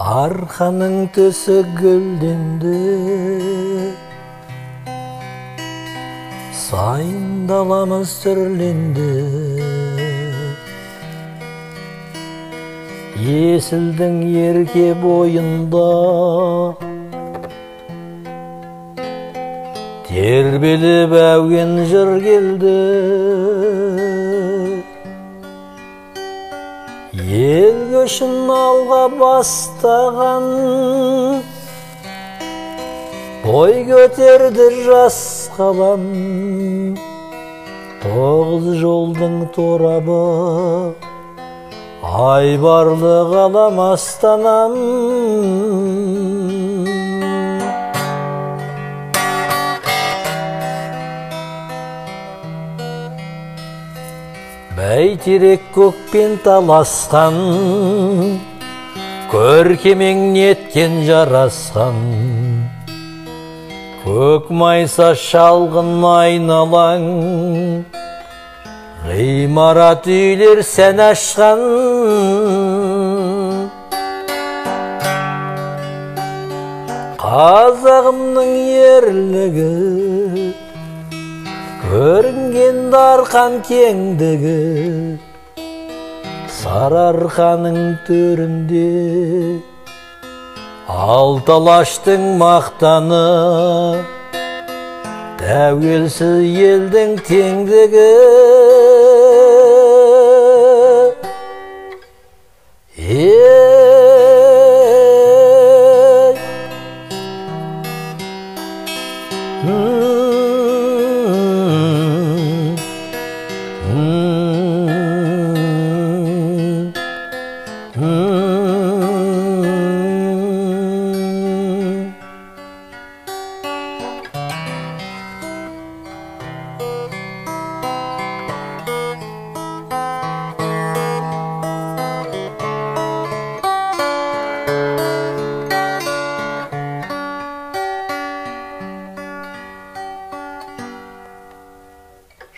Арқаның төсі гүлденді, сайын даламыз түрленді. Есілдің ерке бойында тербеліп әуен жыр келді. Ел көшін алға бастаған, бой көтерді жас қалам. 9 жолдың торабы, айбарлы қалам астанам. Бәйтерек көкпен таласқан, көркемең неткен жарасқан. Көк майса шалғын айналаң, ғимарат үйлер сән ашқан. Қазағымның ерлігі, көрінген дарқан кеңдігі, Сарыарқаның төрінде Алталаштың мақтаны, тәуелсіз елдің теңдігі.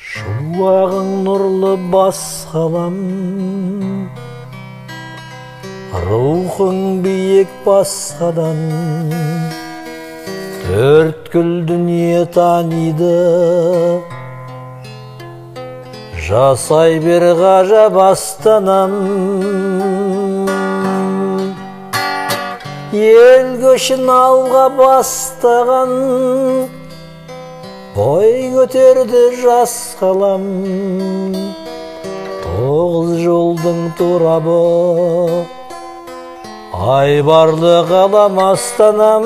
Шуағың нұрлы бас қалам, рухың биік басқадан. Төрткүл дүние таниды, жасай бер ғажап астанам. Ел көшін алға бастаған, бой көтерді жас қалам. 9 жолдың торабы, айбарлы қалам астанам.